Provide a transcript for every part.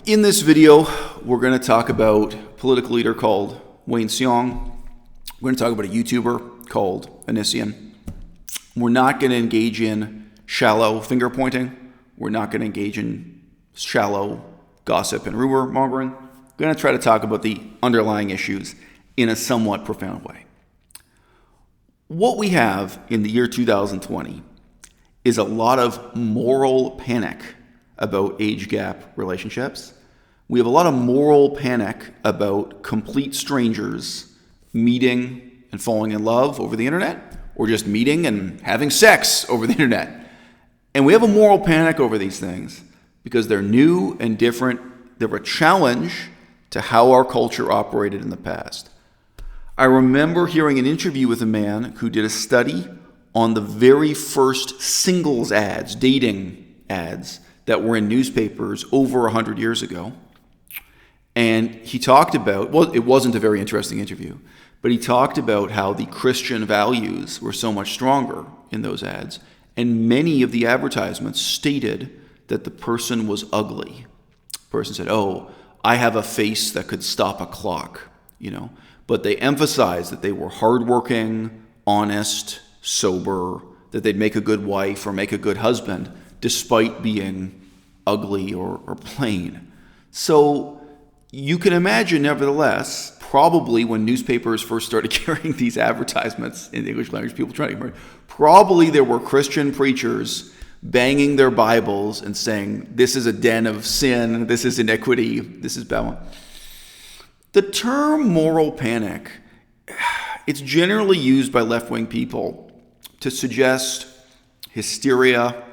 In this video, we're going to talk about a political leader called Wayne Hsiung. We're going to talk about a YouTuber called Onision. We're not going to engage in shallow finger pointing. We're not going to engage in shallow gossip and rumor mongering. We're going to try to talk about the underlying issues in a somewhat profound way. What we have in the year 2020 is a lot of moral panic about age gap relationships. We have a lot of moral panic about complete strangers meeting and falling in love over the internet, or just meeting and having sex over the internet. And we have a moral panic over these things because they're new and different. They're a challenge to how our culture operated in the past. I remember hearing an interview with a man who did a study on the very first singles ads, dating ads, that were in newspapers over 100 years ago. And he talked about, well, it wasn't a very interesting interview, but he talked about how the Christian values were so much stronger in those ads. And many of the advertisements stated that the person was ugly. The person said, oh, I have a face that could stop a clock, But they emphasized that they were hardworking, honest, sober, that they'd make a good wife or make a good husband, despite being ugly or plain. So you can imagine, nevertheless, probably when newspapers first started carrying these advertisements in the English language, people trying to get married, probably there were Christian preachers banging their Bibles and saying, this is a den of sin, this is iniquity, this is Babylon. The term moral panic, it's generally used by left-wing people to suggest hysteria,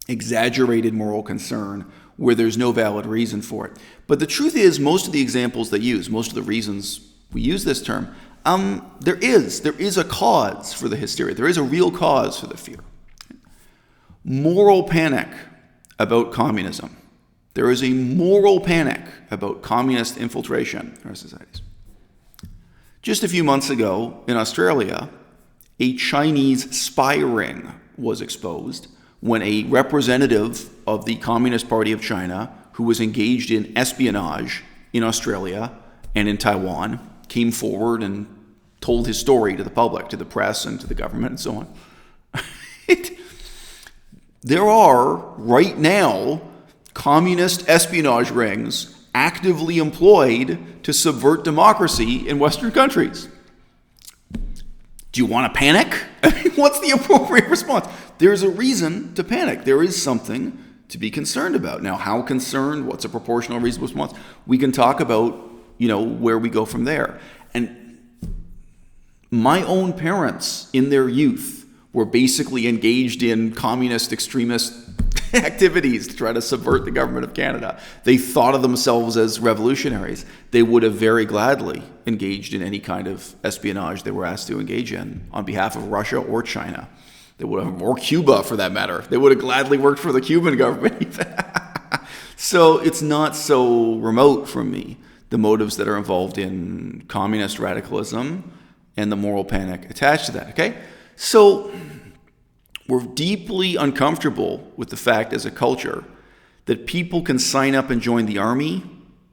exaggerated moral concern where there's no valid reason for it. But the truth is, most of the examples they use, most of the reasons we use this term, there is a cause for the hysteria. There is a real cause for the fear. Moral panic about communism. There is a moral panic about communist infiltration in our societies. Just a few months ago in Australia, a Chinese spy ring was exposed when a representative of the Communist Party of China, who was engaged in espionage in Australia and in Taiwan, came forward and told his story to the public, to the press, and to the government, and so on. There are, right now, communist espionage rings actively employed to subvert democracy in Western countries. Do you want to panic? What's the appropriate response? There's a reason to panic. There is something to be concerned about. Now, how concerned? What's a proportional, reasonable response? We can talk about, where we go from there. And my own parents, in their youth, were basically engaged in communist extremist activities to try to subvert the government of Canada. They thought of themselves as revolutionaries. They would have very gladly engaged in any kind of espionage they were asked to engage in on behalf of Russia or China. They would have, or Cuba for that matter. They would have gladly worked for the Cuban government. So it's not so remote from me, the motives that are involved in communist radicalism and the moral panic attached to that, okay? So we're deeply uncomfortable with the fact as a culture that people can sign up and join the army,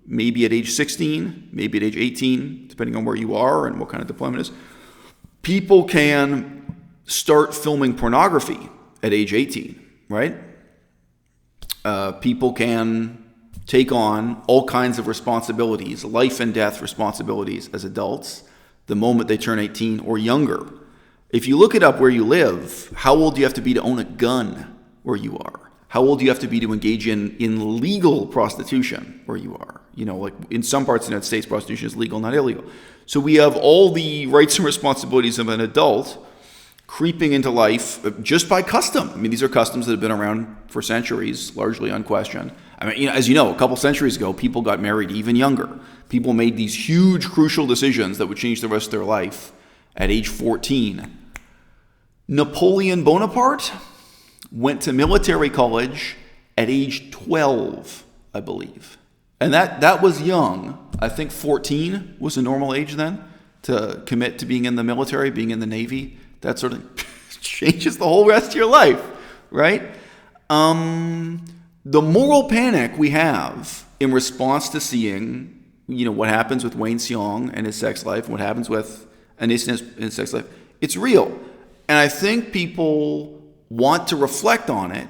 maybe at age 16, maybe at age 18, depending on where you are and what kind of deployment is. People can start filming pornography at age 18, right? People can take on all kinds of responsibilities, life and death responsibilities as adults, the moment they turn 18 or younger. If you look it up where you live, how old do you have to be to own a gun where you are? How old do you have to be to engage in legal prostitution where you are? Like in some parts of the United States, prostitution is legal, not illegal. So we have all the rights and responsibilities of an adult creeping into life just by custom. I mean, these are customs that have been around for centuries, largely unquestioned. I mean, as you know, a couple centuries ago, people got married even younger. People made these huge, crucial decisions that would change the rest of their life at age 14. Napoleon Bonaparte went to military college at age 12, I believe. And that was young. I think 14 was a normal age then to commit to being in the military, being in the Navy. That sort of changes the whole rest of your life, right? The moral panic we have in response to seeing, what happens with Wayne Hsiung and his sex life, and what happens with Onision and his sex life, it's real. And I think people want to reflect on it,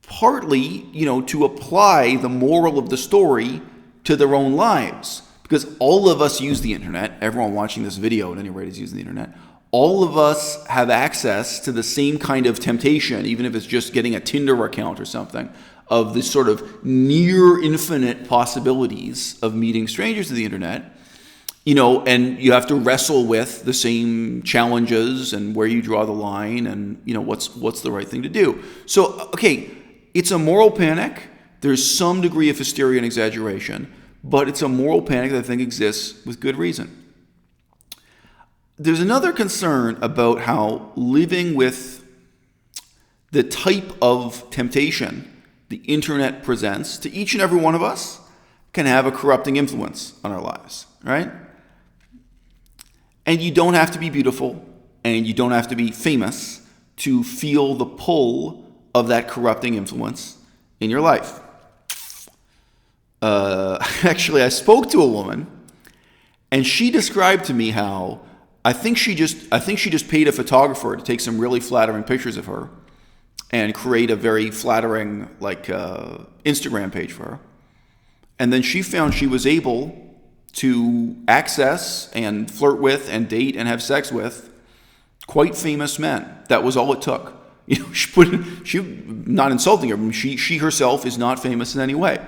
partly, to apply the moral of the story to their own lives. Because all of us use the internet. Everyone watching this video at any rate is using the internet. All of us have access to the same kind of temptation, even if it's just getting a Tinder account or something, of this sort of near infinite possibilities of meeting strangers to the internet. And you have to wrestle with the same challenges and where you draw the line and, what's the right thing to do. So, okay, it's a moral panic. There's some degree of hysteria and exaggeration, but it's a moral panic that I think exists with good reason. There's another concern about how living with the type of temptation the internet presents to each and every one of us can have a corrupting influence on our lives, right? And you don't have to be beautiful and you don't have to be famous to feel the pull of that corrupting influence in your life. Actually, I spoke to a woman, and she described to me how I think she just paid a photographer to take some really flattering pictures of her and create a very flattering Instagram page for her. And then she found she was able to access and flirt with and date and have sex with quite famous men. That was all it took. She not insulting her. She herself is not famous in any way.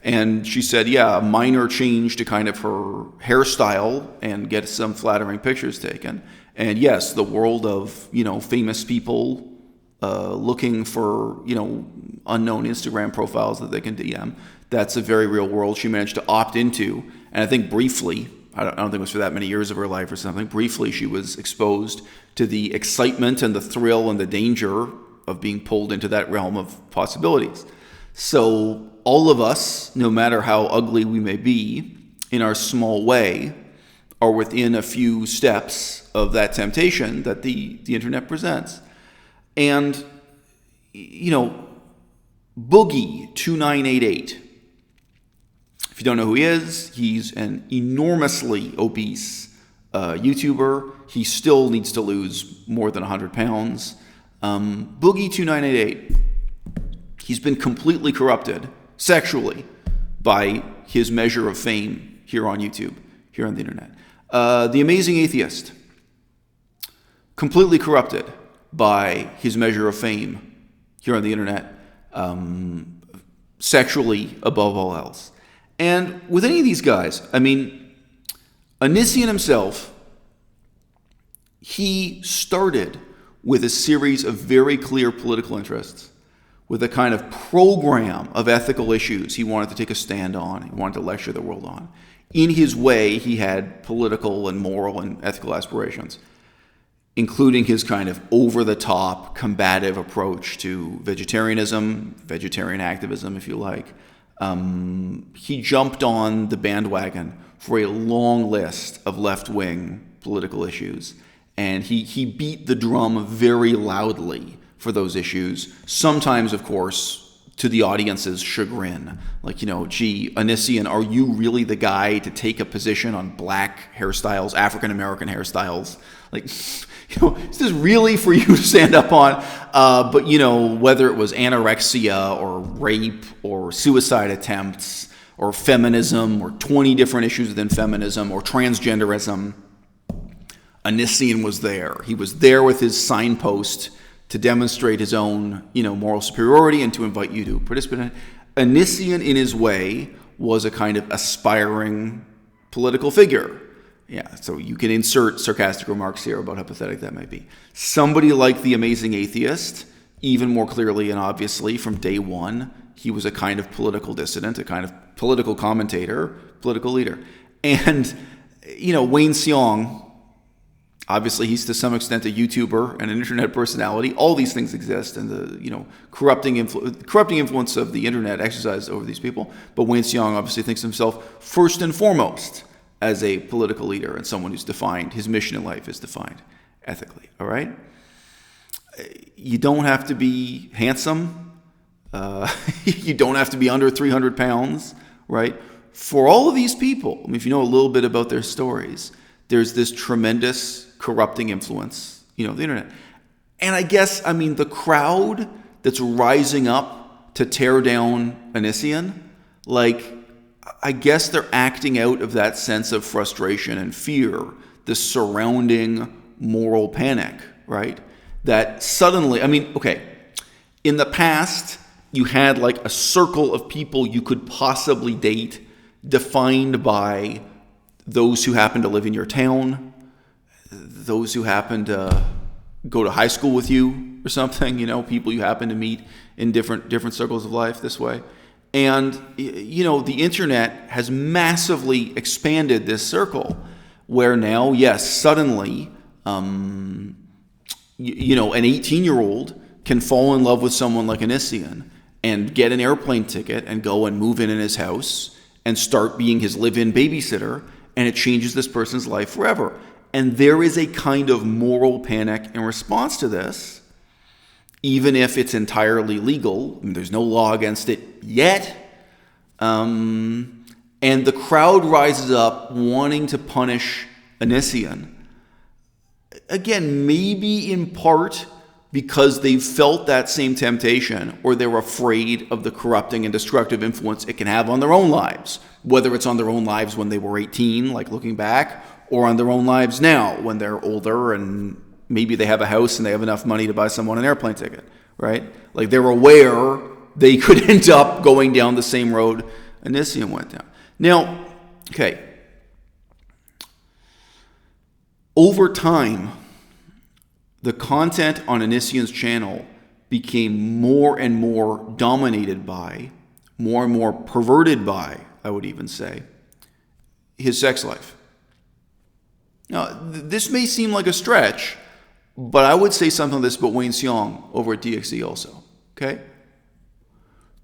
And she said, a minor change to kind of her hairstyle and get some flattering pictures taken. And yes, the world of, famous people looking for, unknown Instagram profiles that they can DM, that's a very real world she managed to opt into. And I think briefly, I don't think it was for that many years of her life or something, briefly she was exposed to the excitement and the thrill and the danger of being pulled into that realm of possibilities. So all of us, no matter how ugly we may be, in our small way, are within a few steps of that temptation that the internet presents. And, Boogie 2988, if you don't know who he is, he's an enormously obese YouTuber. He still needs to lose more than 100 pounds. Boogie 2988, he's been completely corrupted sexually by his measure of fame here on YouTube, here on the internet. The Amazing Atheist, completely corrupted by his measure of fame here on the internet, sexually above all else. And with any of these guys, Onision himself, he started with a series of very clear political interests, with a kind of program of ethical issues he wanted to take a stand on, he wanted to lecture the world on. In his way, he had political and moral and ethical aspirations, including his kind of over-the-top, combative approach to vegetarianism, vegetarian activism, if you like. He jumped on the bandwagon for a long list of left-wing political issues, and he beat the drum very loudly for those issues, sometimes, of course, to the audience's chagrin. Onision, are you really the guy to take a position on black hairstyles, African-American hairstyles? Is this really for you to stand up on? But whether it was anorexia or rape or suicide attempts or feminism or 20 different issues within feminism or transgenderism, Onision was there. He was there with his signpost to demonstrate his own, moral superiority and to invite you to participate in it. Onision, in his way, was a kind of aspiring political figure. Yeah, so you can insert sarcastic remarks here about how pathetic that might be. Somebody like the Amazing Atheist, even more clearly and obviously from day one, he was a kind of political dissident, a kind of political commentator, political leader. And, Wayne Hsiung, obviously he's to some extent a YouTuber and an internet personality. All these things exist, and the corrupting influence of the internet exercised over these people. But Wayne Hsiung obviously thinks of himself first and foremost as a political leader and someone who's defined, his mission in life is defined ethically, all right? You don't have to be handsome. You don't have to be under 300 pounds right? For all of these people, I mean, if you know a little bit about their stories, there's this tremendous corrupting influence, of the internet. And I guess, the crowd that's rising up to tear down Onision, I guess they're acting out of that sense of frustration and fear, the surrounding moral panic, right? That suddenly, in the past, you had a circle of people you could possibly date defined by those who happen to live in your town, those who happen to go to high school with you or something, people you happen to meet in different circles of life this way. And, the internet has massively expanded this circle where now, yes, suddenly, an 18-year-old can fall in love with someone like Onision and get an airplane ticket and go and move in his house and start being his live-in babysitter, and it changes this person's life forever. And there is a kind of moral panic in response to this, even if it's entirely legal. There's no law against it yet. And the crowd rises up wanting to punish Onision. Again, maybe in part because they've felt that same temptation, or they're afraid of the corrupting and destructive influence it can have on their own lives, whether it's on their own lives when they were 18, looking back, or on their own lives now when they're older and maybe they have a house and they have enough money to buy someone an airplane ticket, right? They're aware they could end up going down the same road Onision went down. Now, over time, the content on Onision's channel became more and more dominated by, more and more perverted by, I would even say, his sex life. Now, this may seem like a stretch, but I would say something like this about Wayne Hsiung over at DXE also, okay?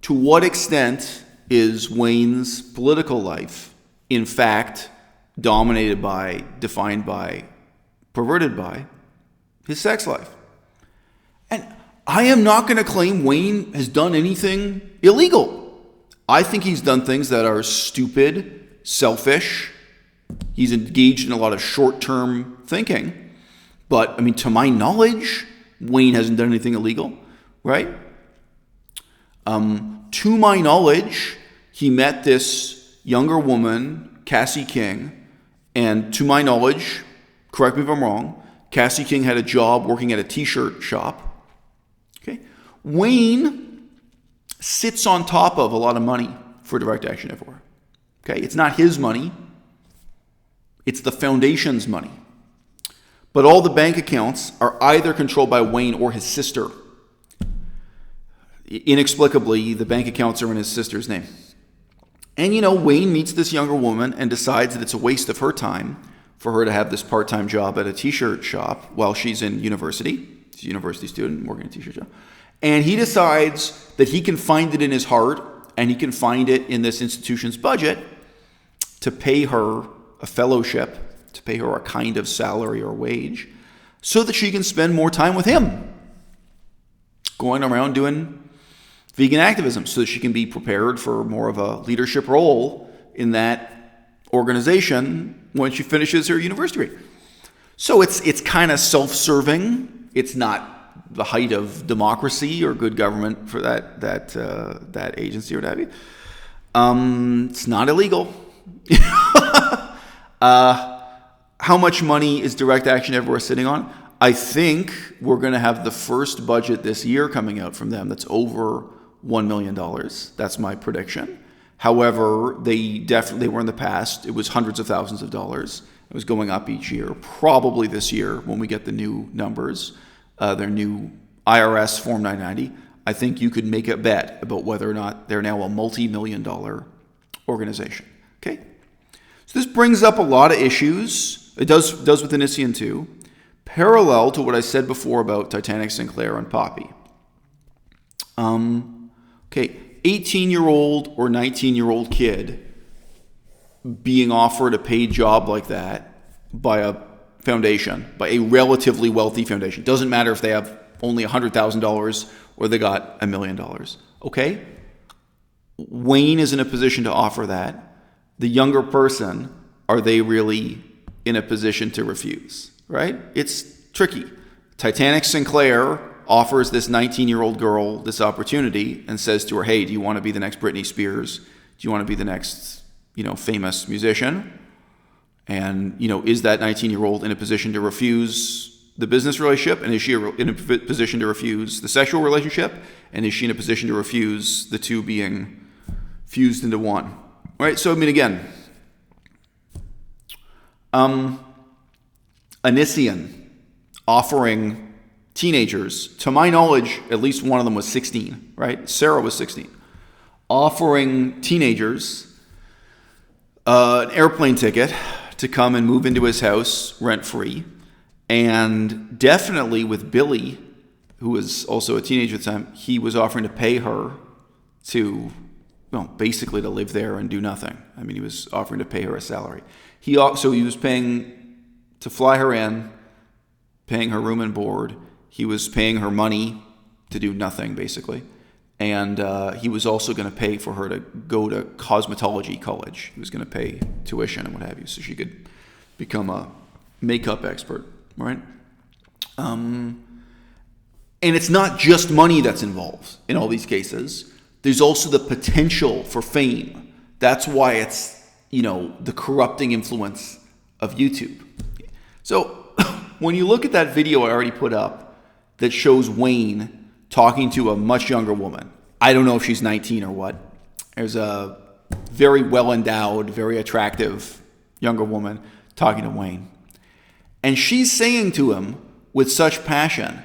To what extent is Wayne's political life, in fact, dominated by, defined by, perverted by his sex life? And I am not going to claim Wayne has done anything illegal. I think he's done things that are stupid, selfish. He's engaged in a lot of short-term thinking. But, to my knowledge, Wayne hasn't done anything illegal, right? To my knowledge, he met this younger woman, Cassie King, and to my knowledge, correct me if I'm wrong, Cassie King had a job working at a t-shirt shop. Okay, Wayne sits on top of a lot of money for Direct Action Everywhere. Okay, it's not his money. It's the foundation's money. But all the bank accounts are either controlled by Wayne or his sister. Inexplicably, the bank accounts are in his sister's name. And Wayne meets this younger woman and decides that it's a waste of her time for her to have this part-time job at a t-shirt shop while she's in university. She's a university student working at a t-shirt shop. And he decides that he can find it in his heart and he can find it in this institution's budget to pay her a fellowship, to pay her a kind of salary or wage, so that she can spend more time with him, going around doing vegan activism, so that she can be prepared for more of a leadership role in that organization when she finishes her university degree. So it's kind of self-serving. It's not the height of democracy or good government for that agency or what have you. It's not illegal. How much money is Direct Action Everywhere sitting on? I think we're going to have the first budget this year coming out from them that's over $1 million. That's my prediction. However, they were in the past. It was hundreds of thousands of dollars. It was going up each year. Probably this year, when we get the new numbers, their new IRS Form 990, I think you could make a bet about whether or not they're now a multi-million-dollar organization. Okay? So this brings up a lot of issues. It does with Onision too. Parallel to what I said before about Titanic Sinclair and Poppy. 18-year-old or 19-year-old kid being offered a paid job like that by a foundation, by a relatively wealthy foundation. Doesn't matter if they have only $100,000 or they got $1 million. Okay? Wayne is in a position to offer that. The younger person, are they really in a position to refuse, right? It's tricky. Titanic Sinclair offers this 19-year-old girl this opportunity and says to her, hey, do you want to be the next Britney Spears? Do you want to be the next, famous musician? And, is that 19-year-old in a position to refuse the business relationship? And is she in a position to refuse the sexual relationship? And is she in a position to refuse the two being fused into one? Right? So, again, Onision offering teenagers, to my knowledge, at least one of them was 16, right? Sarah was 16. Offering teenagers an airplane ticket to come and move into his house rent-free. And definitely with Billy, who was also a teenager at the time, he was offering to pay her to, basically to live there and do nothing. He was offering to pay her a salary. He was paying to fly her in, paying her room and board. He was paying her money to do nothing, basically. And he was also going to pay for her to go to cosmetology college. He was going to pay tuition and what have you, so she could become a makeup expert, right? And it's not just money that's involved in all these cases. There's also the potential for fame. That's why it's, the corrupting influence of YouTube. So when you look at that video I already put up that shows Wayne talking to a much younger woman, I don't know if she's 19 or what. There's a very well-endowed, very attractive younger woman talking to Wayne. And she's saying to him with such passion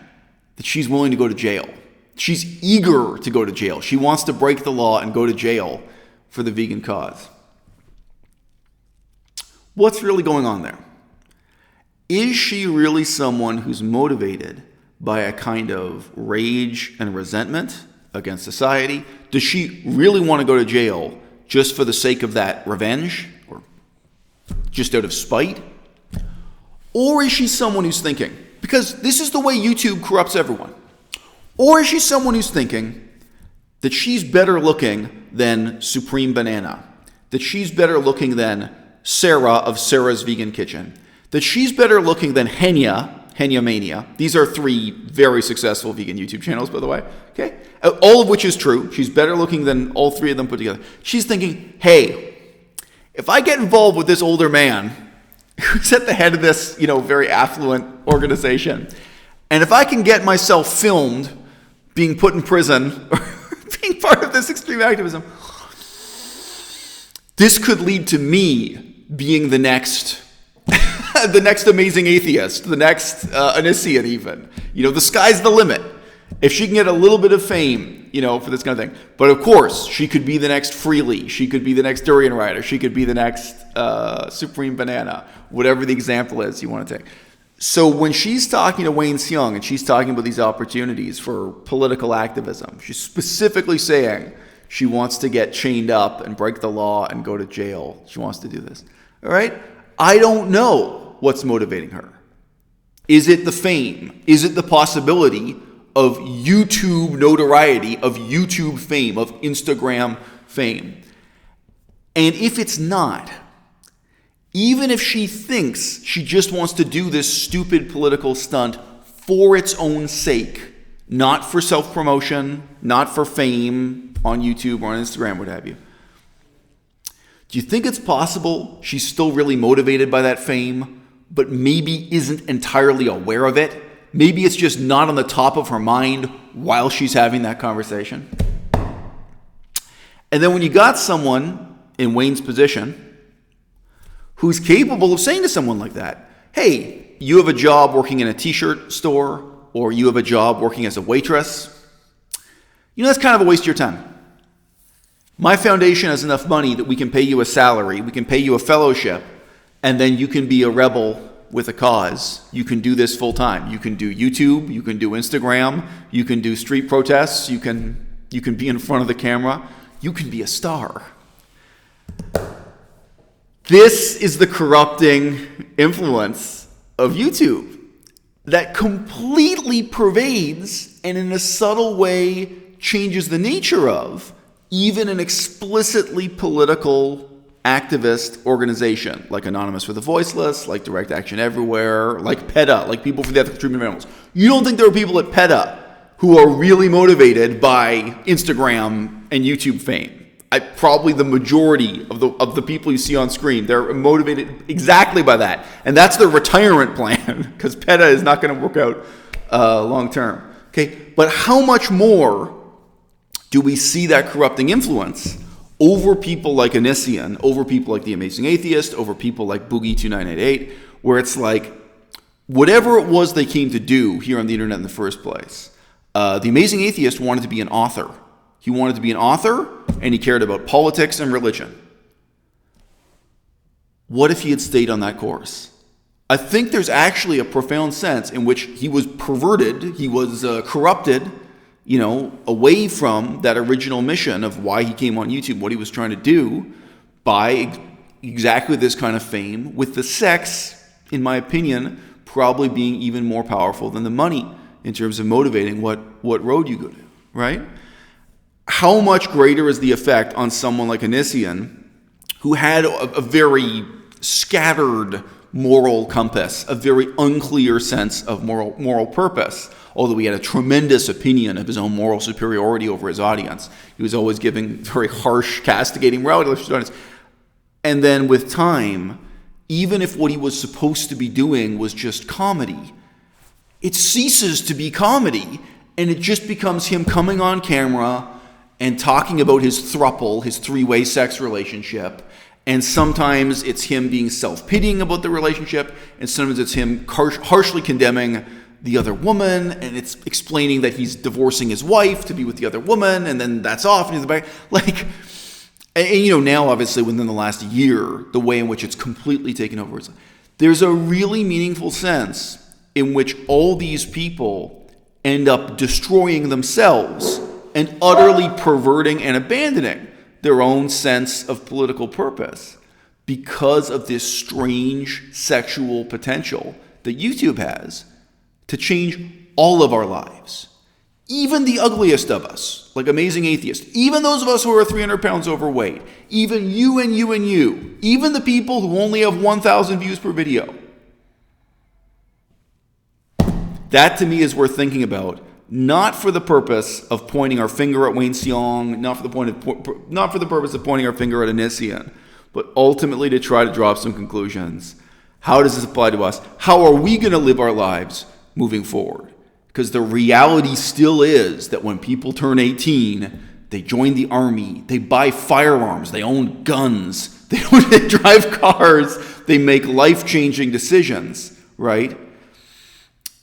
that she's willing to go to jail. She's eager to go to jail. She wants to break the law and go to jail for the vegan cause. What's really going on there? Is she really someone who's motivated by a kind of rage and resentment against society? Does she really want to go to jail just for the sake of that revenge or just out of spite? Or is she someone who's thinking, because this is the way YouTube corrupts everyone, or is she someone who's thinking that she's better looking than Supreme Banana, that she's better looking than Sarah of Sarah's Vegan Kitchen, that she's better looking than Henya Mania. These are 3 very successful vegan YouTube channels, by the way. Okay, all of which is true. She's better looking than all 3 of them put together. She's thinking, hey, if I get involved with this older man who's at the head of this, very affluent organization, and if I can get myself filmed being put in prison or being part of this extreme activism, this could lead to me being the next the next amazing atheist, the next Onision even. The sky's the limit. If she can get a little bit of fame, for this kind of thing. But of course, she could be the next Freely. She could be the next Durian Rider. She could be the next Supreme Banana. Whatever the example is you want to take. So when she's talking to Wayne Hsiung and she's talking about these opportunities for political activism, she's specifically saying she wants to get chained up and break the law and go to jail. She wants to do this. All right? I don't know what's motivating her. Is it the fame? Is it the possibility of YouTube notoriety, of YouTube fame, of Instagram fame? And if it's not, even if she thinks she just wants to do this stupid political stunt for its own sake, not for self-promotion, not for fame on YouTube or on Instagram, what have you, do you think it's possible she's still really motivated by that fame, but maybe isn't entirely aware of it? Maybe it's just not on the top of her mind while she's having that conversation. And then when you got someone in Wayne's position who's capable of saying to someone like that, hey, you have a job working in a t-shirt store, or you have a job working as a waitress, that's kind of a waste of your time. My foundation has enough money that we can pay you a salary, we can pay you a fellowship, and then you can be a rebel with a cause. You can do this full time. You can do YouTube, you can do Instagram, you can do street protests, you can be in front of the camera, you can be a star. This is the corrupting influence of YouTube that completely pervades and in a subtle way changes the nature of even an explicitly political activist organization like Anonymous for the Voiceless, like Direct Action Everywhere, like PETA, like People for the Ethical Treatment of Animals. You don't think there are people at PETA who are really motivated by Instagram and YouTube fame? Probably the majority of the people you see on screen, they're motivated exactly by that. And that's their retirement plan, because PETA is not going to work out long term. Okay, but how much more do we see that corrupting influence over people like Onision, over people like The Amazing Atheist, over people like Boogie2988, where it's like, whatever it was they came to do here on the internet in the first place, The Amazing Atheist wanted to be an author. He wanted to be an author, and he cared about politics and religion. What if he had stayed on that course? I think there's actually a profound sense in which he was perverted, he was corrupted, away from that original mission of why he came on YouTube, what he was trying to do, by exactly this kind of fame, with the sex, in my opinion, probably being even more powerful than the money in terms of motivating what road you go to, right? How much greater is the effect on someone like Onision, who had a very scattered moral compass, a very unclear sense of moral purpose, although he had a tremendous opinion of his own moral superiority over his audience. He was always giving very harsh, castigating morality to his audience. And then with time, even if what he was supposed to be doing was just comedy, it ceases to be comedy, and it just becomes him coming on camera and talking about his throuple, his three-way sex relationship. And sometimes it's him being self-pitying about the relationship, and sometimes it's him harshly condemning the other woman, and it's explaining that he's divorcing his wife to be with the other woman, and then that's off, and he's back. Now obviously within the last year, the way in which it's completely taken over, there's a really meaningful sense in which all these people end up destroying themselves and utterly perverting and abandoning their own sense of political purpose because of this strange sexual potential that YouTube has to change all of our lives. Even the ugliest of us, like Amazing Atheist, even those of us who are 300 pounds overweight, even you and you and you, even the people who only have 1,000 views per video. That to me is worth thinking about. Not for the purpose of pointing our finger at Wayne Hsiung, not for the purpose of pointing our finger at Onision, but ultimately to try to draw some conclusions. How does this apply to us? How are we going to live our lives moving forward? Because the reality still is that when people turn 18, they join the army, they buy firearms, they own guns, they drive cars, they make life-changing decisions, right?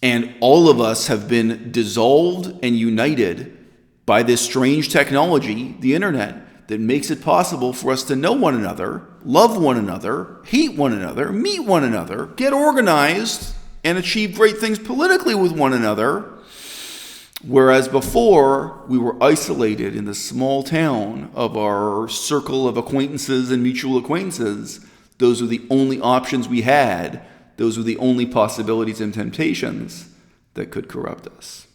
And all of us have been dissolved and united by this strange technology, the internet, that makes it possible for us to know one another, love one another, hate one another, meet one another, get organized, and achieve great things politically with one another. Whereas before, we were isolated in the small town of our circle of acquaintances and mutual acquaintances. Those were the only options we had. Those were the only possibilities and temptations that could corrupt us.